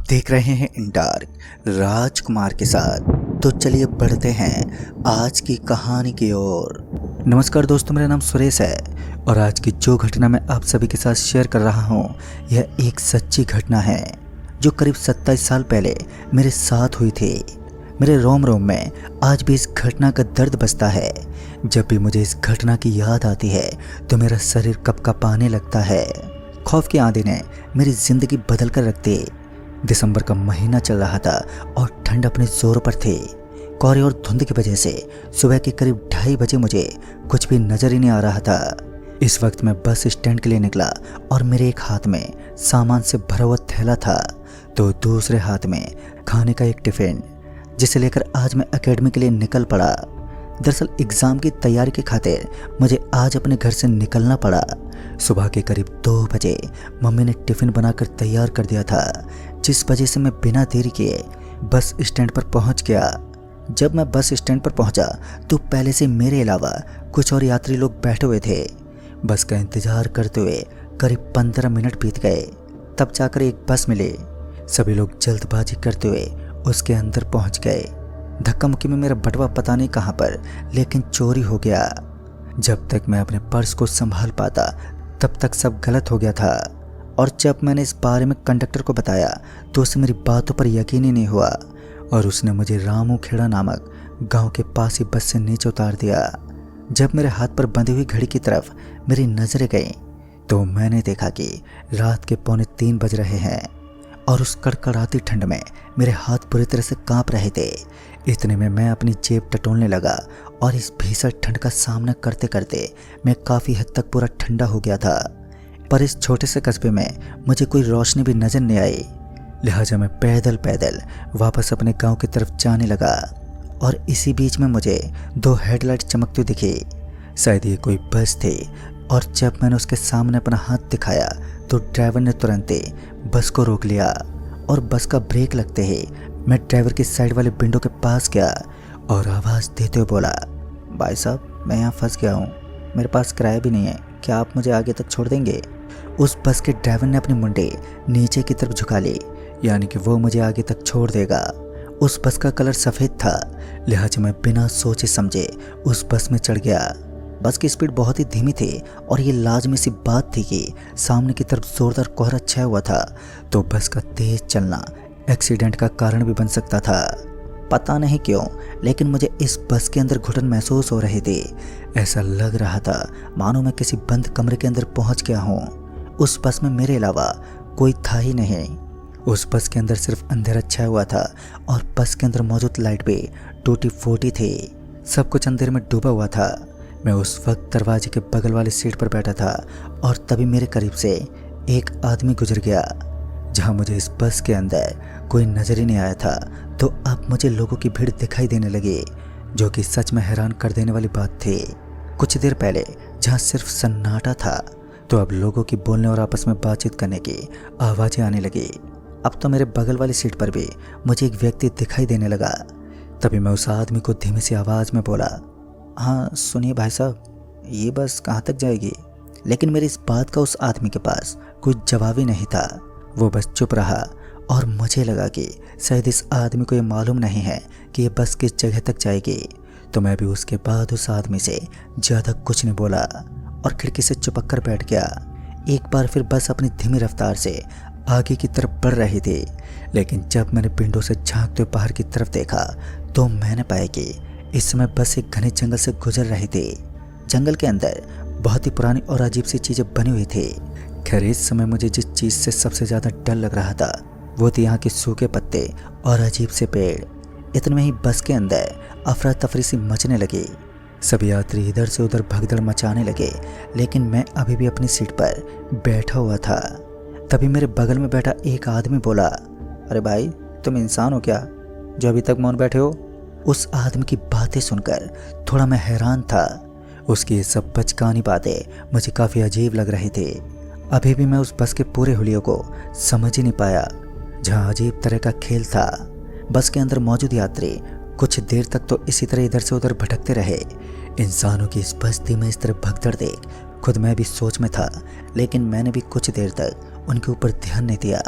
देख रहे हैं इन डार्क राजकुमार के साथ। तो चलिए बढ़ते हैं आज की कहानी की ओर। नमस्कार दोस्तों, मेरा नाम सुरेश है और आज की जो घटना मैं आप सभी के साथ शेयर कर रहा हूँ यह एक सच्ची घटना है जो करीब 27 साल पहले मेरे साथ हुई थी। मेरे रोम रोम में आज भी इस घटना का दर्द बसता है। जब भी मुझे इस घटना की याद आती है तो मेरा शरीर कपकपाने लगता है। खौफ की आंधी ने मेरी जिंदगी बदल कर रख दी। दिसंबर का महीना चल रहा था और ठंड अपने जोर पर थी। कोहरे और धुंध की वजह से सुबह के करीब 2:30 बजे मुझे कुछ भी नजर ही नहीं आ रहा था। इस वक्त मैं बस स्टैंड के लिए निकला और मेरे एक हाथ में सामान से भरा हुआ थैला था तो दूसरे हाथ में खाने का एक टिफिन, जिसे लेकर आज मैं एकेडमी के लिए निकल पड़ा। दरअसल एग्ज़ाम की तैयारी के खातिर मुझे आज अपने घर से निकलना पड़ा। सुबह के करीब 2 बजे मम्मी ने टिफ़िन बनाकर तैयार कर दिया था, जिस वजह से मैं बिना देरी किए बस स्टैंड पर पहुंच गया। जब मैं बस स्टैंड पर पहुंचा तो पहले से मेरे अलावा कुछ और यात्री लोग बैठे हुए थे। बस का इंतज़ार करते हुए करीब 15 मिनट बीत गए, तब जाकर एक बस मिली। सभी लोग जल्दबाजी करते हुए उसके अंदर पहुंच गए। धक्का मुक्की में मेरा बटवा पता नहीं कहाँ पर, लेकिन चोरी हो गया। जब तक मैं अपने पर्स को संभाल पाता तब तक सब गलत हो गया था। और जब मैंने इस बारे में कंडक्टर को बताया तो उसे मेरी बातों पर यकीन ही नहीं हुआ और उसने मुझे रामू खेड़ा नामक गांव के पास ही बस से नीचे उतार दिया। जब मेरे हाथ पर बंधी हुई घड़ी की तरफ मेरी नजरें गईं तो मैंने देखा कि रात के 2:45 बज रहे हैं और उस कड़कड़ाती ठंड में मेरे हाथ पूरी तरह से कांप रहे थे। इतने में मैं अपनी जेब टटोलने लगा और इस भीषण ठंड का सामना करते करते मैं काफ़ी हद तक पूरा ठंडा हो गया था। पर इस छोटे से कस्बे में मुझे कोई रोशनी भी नजर नहीं आई, लिहाजा मैं पैदल पैदल वापस अपने गांव की तरफ जाने लगा। और इसी बीच में मुझे 2 हेडलाइट चमकती दिखी। शायद ये कोई बस थी और जब मैंने उसके सामने अपना हाथ दिखाया तो ड्राइवर ने तुरंत ही बस को रोक लिया और बस का ब्रेक लगते ही मैं ड्राइवर की साइड वाले विंडो के पास गया और आवाज़ देते हुए बोला, भाई साहब मैं यहाँ फंस गया हूँ, मेरे पास किराया भी नहीं है, क्या आप मुझे आगे तक छोड़ देंगे? उस बस के ड्राइवर ने अपनी मुंडी नीचे की तरफ झुका ली, यानी कि वो मुझे आगे तक छोड़ देगा। उस बस का कलर सफ़ेद था, लिहाजा मैं बिना सोचे समझे उस बस में चढ़ गया। बस की स्पीड बहुत ही धीमी थी और ये लाजमी सी बात थी कि सामने की तरफ ज़ोरदार कोहरा छाया हुआ था, तो बस का तेज चलना एक्सीडेंट का कारण भी बन सकता था। पता नहीं क्यों, लेकिन मुझे इस बस के अंदर घुटन महसूस हो रही थी। ऐसा लग रहा था मानो मैं किसी बंद कमरे के अंदर पहुंच गया हूं। उस बस में मेरे अलावा कोई था ही नहीं। उस बस के अंदर सिर्फ अंधेरा छाया हुआ था और बस के अंदर मौजूद लाइट भी टूटी फूटी थी। सब कुछ अंधेरे में डूबा हुआ था। मैं उस वक्त दरवाजे के बगल वाली सीट पर बैठा था और तभी मेरे करीब से एक आदमी गुजर गया। जहां मुझे इस बस के अंदर कोई नजर ही नहीं आया था, तो अब मुझे लोगों की भीड़ दिखाई देने लगी, जो कि सच में हैरान कर देने वाली बात थी। कुछ देर पहले जहां सिर्फ सन्नाटा था, तो अब लोगों की बोलने और आपस में बातचीत करने की आवाज़ें आने लगी। अब तो मेरे बगल वाली सीट पर भी मुझे एक व्यक्ति दिखाई देने लगा। तभी मैं उस आदमी को धीमी सी आवाज़ में बोला, हाँ सुनिए भाई साहब, ये बस कहाँ तक जाएगी? लेकिन मेरी इस बात का उस आदमी के पास कुछ जवाब ही नहीं था। वो बस चुप रहा और मुझे लगा कि शायद इस आदमी को ये मालूम नहीं है कि ये बस किस जगह तक जाएगी। तो मैं भी उसके बाद उस आदमी से ज़्यादा कुछ नहीं बोला और खिड़की से चिपक कर बैठ गया। एक बार फिर बस अपनी धीमी रफ्तार से आगे की तरफ बढ़ रही थी, लेकिन जब मैंने विंडो से झांकते हुए बाहर की तरफ देखा तो मैंने पाया कि इस समय बस एक घने जंगल से गुजर रही थी। जंगल के अंदर बहुत ही पुरानी और अजीब सी चीज़ें बनी हुई थी। खैर इस समय मुझे जिस चीज़ से सबसे ज़्यादा डर लग रहा था वो थे यहाँ के सूखे पत्ते और अजीब से पेड़। इतने में ही बस के अंदर अफरा तफरी सी मचने लगी। सभी यात्री इधर से उधर भगदड़ मचाने लगे, लेकिन मैं अभी भी अपनी सीट पर बैठा हुआ था। तभी मेरे बगल में बैठा एक आदमी बोला, अरे भाई तुम इंसान हो क्या जो अभी तक मौन बैठे हो? उस आदमी की बातें सुनकर थोड़ा मैं हैरान था। उसकी ये सब बचकानी बातें मुझे काफ़ी अजीब लग रही थी। अभी भी मैं उस बस के पूरे हुलियों को समझ ही नहीं पाया। जहाँ अजीब तरह का खेल था। बस के अंदर मौजूद यात्री कुछ देर तक तो इसी तरह इधर से उधर भटकते रहे। इंसानों की इस बस्ती में इस तरह भगदड़ देख खुद मैं भी सोच में था, लेकिन मैंने भी कुछ देर तक उनके ऊपर ध्यान नहीं दिया।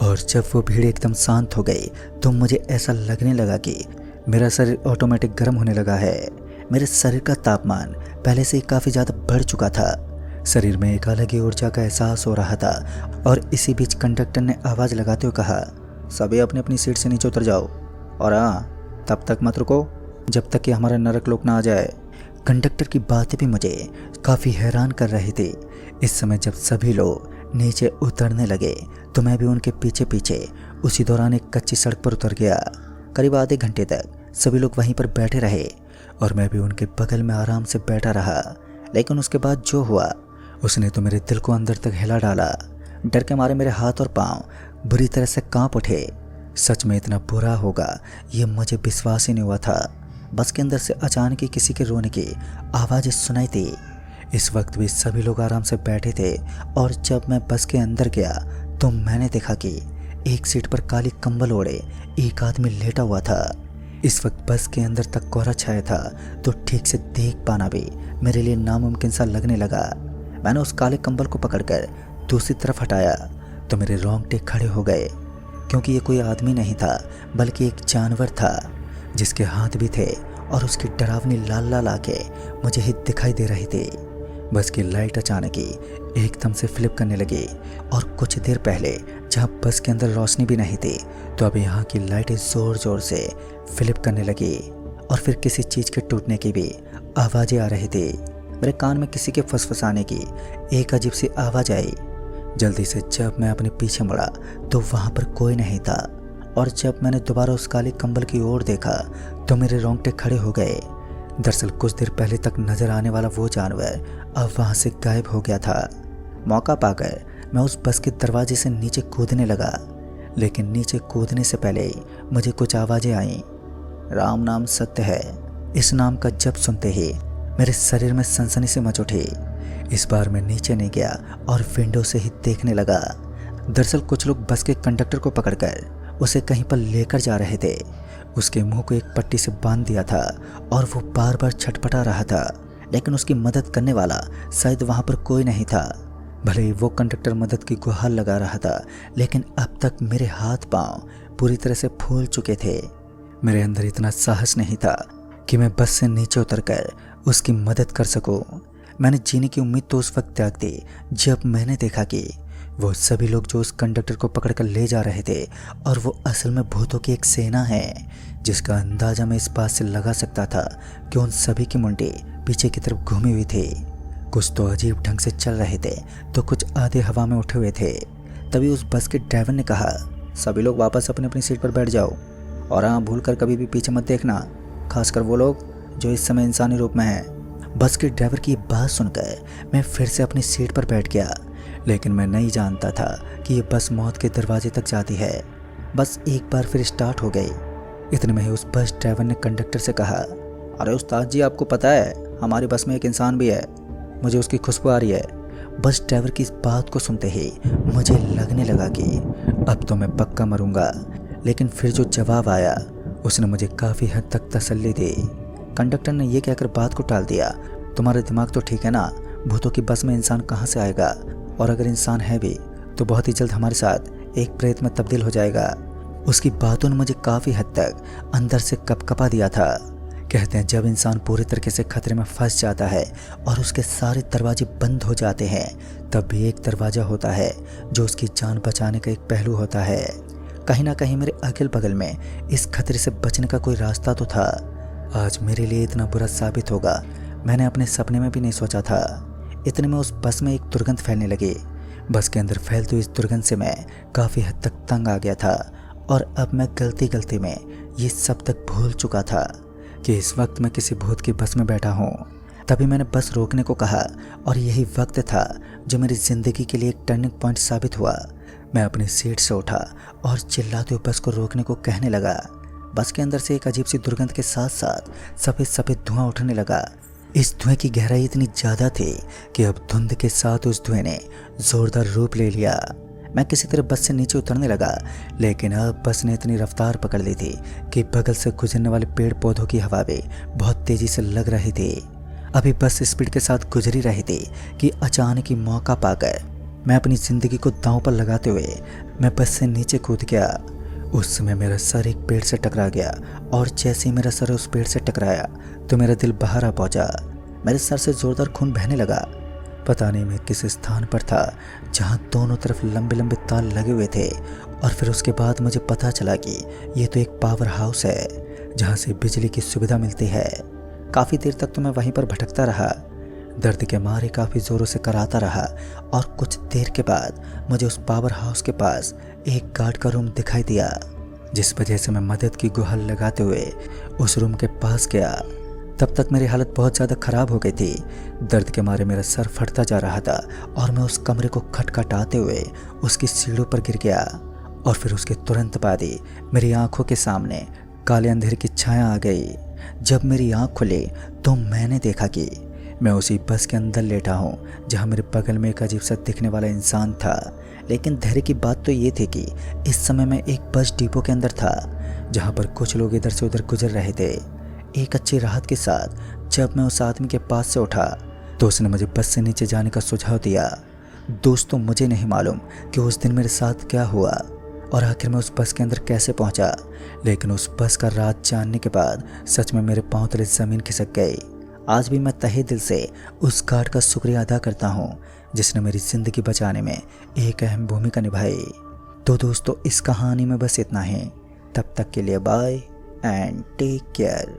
और जब वो भीड़ एकदम शांत हो गई तो मुझे ऐसा लगने लगा कि मेरा शरीर ऑटोमेटिक गर्म होने लगा है। मेरे शरीर का तापमान पहले से ही काफ़ी ज़्यादा बढ़ चुका था। शरीर में एक अलग ही ऊर्जा का एहसास हो रहा था। और इसी बीच कंडक्टर ने आवाज़ लगाते हुए कहा, सभी अपनी अपनी सीट से नीचे उतर जाओ, और हाँ, तब तक मत रुको जब तक कि हमारा नरक लोक ना आ जाए। कंडक्टर की बातें भी मुझे काफ़ी हैरान कर रही थी। इस समय जब सभी लोग नीचे उतरने लगे तो मैं भी उनके पीछे पीछे उसी दौरान एक कच्ची सड़क पर उतर गया। करीब आधे घंटे तक सभी लोग वहीं पर बैठे रहे और मैं भी उनके बगल में आराम से बैठा रहा। लेकिन उसके बाद जो हुआ उसने तो मेरे दिल को अंदर तक हिला डाला। डर के मारे मेरे हाथ और पांव बुरी तरह से कांप उठे। सच में इतना बुरा होगा ये मुझे विश्वास ही नहीं हुआ था। बस के अंदर से अचानक ही किसी के रोने की आवाज़ सुनाई थी। इस वक्त भी सभी लोग आराम से बैठे थे और जब मैं बस के अंदर गया तो मैंने देखा कि एक सीट पर काली कंबल ओढ़े एक आदमी लेटा हुआ था। इस वक्त बस के अंदर तक कोहरा छाया था तो ठीक से देख पाना भी मेरे लिए नामुमकिन सा लगने लगा। मैंने उस काले कंबल को पकड़कर दूसरी तरफ हटाया तो मेरे रोंगटे खड़े हो गए, क्योंकि ये कोई आदमी नहीं था बल्कि एक जानवर था जिसके हाथ भी थे और उसकी डरावनी लाल लाल आंखें मुझे ही दिखाई दे रही थी। बस की लाइट अचानक ही एकदम से फ्लिप करने लगी और कुछ देर पहले जहाँ बस के अंदर रोशनी भी नहीं थी तो अब यहाँ की लाइटें ज़ोर ज़ोर से फ्लिप करने लगी और फिर किसी चीज़ के टूटने की भी आवाज़ें आ रही थी। मेरे कान में किसी के फुसफुसाने की एक अजीब सी आवाज़ आई। जल्दी से जब मैं अपने पीछे मुड़ा तो वहाँ पर कोई नहीं था और जब मैंने दोबारा उस काले कंबल की ओर देखा तो मेरे रोंगटे खड़े हो गए। दरअसल कुछ देर पहले तक नजर आने वाला वो जानवर अब वहाँ से गायब हो गया था। मौका पाकर मैं उस बस के दरवाजे से नीचे कूदने लगा, लेकिन नीचे कूदने से पहले ही मुझे कुछ आवाज़ें आईं। राम नाम सत्य है, इस नाम का जप सुनते ही मेरे शरीर में सनसनी से मच उठी। इस बार मैं नीचे नहीं गया और विंडो से ही देखने लगा। दरअसल कुछ लोग बस के कंडक्टर को पकड़कर उसे कहीं पर लेकर जा रहे थे। उसके मुंह को एक पट्टी से बांध दिया था और वो बार बार छटपटा रहा था, लेकिन उसकी मदद करने वाला शायद वहाँ पर कोई नहीं था। भले ही वो कंडक्टर मदद की गुहार लगा रहा था, लेकिन अब तक मेरे हाथ पांव पूरी तरह से फूल चुके थे। मेरे अंदर इतना साहस नहीं था कि मैं बस से नीचे उतरकर उसकी मदद कर सकूं। मैंने जीने की उम्मीद तो उस वक्त त्याग दी जब मैंने देखा कि वो सभी लोग जो उस कंडक्टर को पकड़कर ले जा रहे थे और वो असल में भूतों की एक सेना है, जिसका अंदाजा मैं इस बात से लगा सकता था कि उन सभी की मुंडी पीछे की तरफ घूमी हुई थी। कुछ तो अजीब ढंग से चल रहे थे तो कुछ आधे हवा में उठे हुए थे। तभी उस बस के ड्राइवर ने कहा, सभी लोग वापस अपनी अपनी सीट पर बैठ जाओ और हाँ, भूल कर कभी भी पीछे मत देखना, खासकर वो लोग जो इस समय इंसानी रूप में हैं। बस के ड्राइवर की बात सुनकर मैं फिर से अपनी सीट पर बैठ गया, लेकिन मैं नहीं जानता था कि ये बस मौत के दरवाजे तक जाती है। बस एक बार फिर स्टार्ट हो गई। इतने में ही उस बस ड्राइवर ने कंडक्टर से कहा, अरे उस्ताद जी, आपको पता है हमारी बस में एक इंसान भी है, मुझे उसकी खुशबू आ रही है। बस ड्राइवर की इस बात को सुनते ही मुझे लगने लगा कि अब तो मैं पक्का मरूंगा, लेकिन फिर जो जवाब आया उसने मुझे काफ़ी हद तक तसल्ली दी। कंडक्टर ने यह कहकर बात को टाल दिया, तुम्हारा दिमाग तो ठीक है ना, भूतों की बस में इंसान कहाँ से आएगा, और अगर इंसान है भी तो बहुत ही जल्द हमारे साथ एक प्रेत में तब्दील हो जाएगा। उसकी बातों ने मुझे काफ़ी हद तक अंदर से कपकपा दिया था। कहते हैं जब इंसान पूरी तरीके से खतरे में फंस जाता है और उसके सारे दरवाजे बंद हो जाते हैं, तब भी एक दरवाज़ा होता है जो उसकी जान बचाने का एक पहलू होता है। कहीं ना कहीं मेरे अगल बगल में इस खतरे से बचने का कोई रास्ता तो था। आज मेरे लिए इतना बुरा साबित होगा मैंने अपने सपने में भी नहीं सोचा था। इतने में उस बस में एक दुर्गंध फैलने लगी। बस के अंदर फैलती इस दुर्गंध से मैं काफ़ी हद तक तंग आ गया था और अब मैं गलती गलती में ये सब तक भूल चुका था कि इस वक्त मैं किसी भूत की बस में बैठा हूँ। तभी मैंने बस रोकने को कहा और यही वक्त था जो मेरी ज़िंदगी के लिए एक टर्निंग पॉइंट साबित हुआ। मैं अपनी सीट से उठा और चिल्लाते हुए बस को रोकने को कहने लगा। बस के अंदर से एक अजीब सी दुर्गंध के साथ साथ सफ़ेद सफ़ेद धुआं उठने लगा। इस धुएं की गहराई इतनी ज़्यादा थी कि अब धुंध के साथ उस धुएं ने ज़ोरदार रूप ले लिया। मैं किसी तरह बस से नीचे उतरने लगा, लेकिन अब बस ने इतनी रफ्तार पकड़ ली थी कि बगल से गुजरने वाले पेड़ पौधों की हवा भी बहुत तेज़ी से लग रही थी। अभी बस स्पीड के साथ गुजरी रही थी कि अचानक ही मौका पाकर मैं अपनी ज़िंदगी को दांव पर लगाते हुए मैं बस से नीचे कूद गया। उस समय मेरा सर एक पेड़ से टकरा गया और जैसे ही मेरा सर उस पेड़ से टकराया तो मेरा दिल बाहर आ पहुंचा। मेरे सर से ज़ोरदार खून बहने लगा। पता नहीं मैं किस स्थान पर था जहां दोनों तरफ लंबे लंबे तार लगे हुए थे। और फिर उसके बाद मुझे पता चला कि ये तो एक पावर हाउस है जहां से बिजली की सुविधा मिलती है। काफ़ी देर तक तो मैं वहीं पर भटकता रहा, दर्द के मारे काफ़ी ज़ोरों से कराता रहा। और कुछ देर के बाद मुझे उस पावर हाउस के पास एक गार्ड का रूम दिखाई दिया, जिस वजह से मैं मदद की गुहार लगाते हुए उस रूम के पास गया। तब तक मेरी हालत बहुत ज़्यादा ख़राब हो गई थी। दर्द के मारे मेरा सर फटता जा रहा था और मैं उस कमरे को खटखटाते हुए उसकी सीढ़ियों पर गिर गया। और फिर उसके तुरंत बाद ही मेरी आंखों के सामने काले अंधेरे की छाया आ गई। जब मेरी आंख खुली तो मैंने देखा कि मैं उसी बस के अंदर लेटा हूँ जहाँ मेरे बगल में एक अजीब सा दिखने वाला इंसान था। लेकिन धैर्य की बात तो ये थी कि इस समय मैं एक बस डिपो के अंदर था जहाँ पर कुछ लोग इधर से उधर गुजर रहे थे। एक अच्छी राहत के साथ जब मैं उस आदमी के पास से उठा तो उसने मुझे बस से नीचे जाने का सुझाव दिया। दोस्तों, मुझे नहीं मालूम कि उस दिन मेरे साथ क्या हुआ और आखिर मैं उस बस के अंदर कैसे पहुंचा, लेकिन उस बस का राज जानने के बाद सच में मेरे पांव तले ज़मीन खिसक गई। आज भी मैं तहे दिल से उस गार्ड का शुक्रिया अदा करता हूँ जिसने मेरी ज़िंदगी बचाने में एक अहम भूमिका निभाई। तो दोस्तों, इस कहानी में बस इतना ही। तब तक के लिए बाय एंड टेक केयर।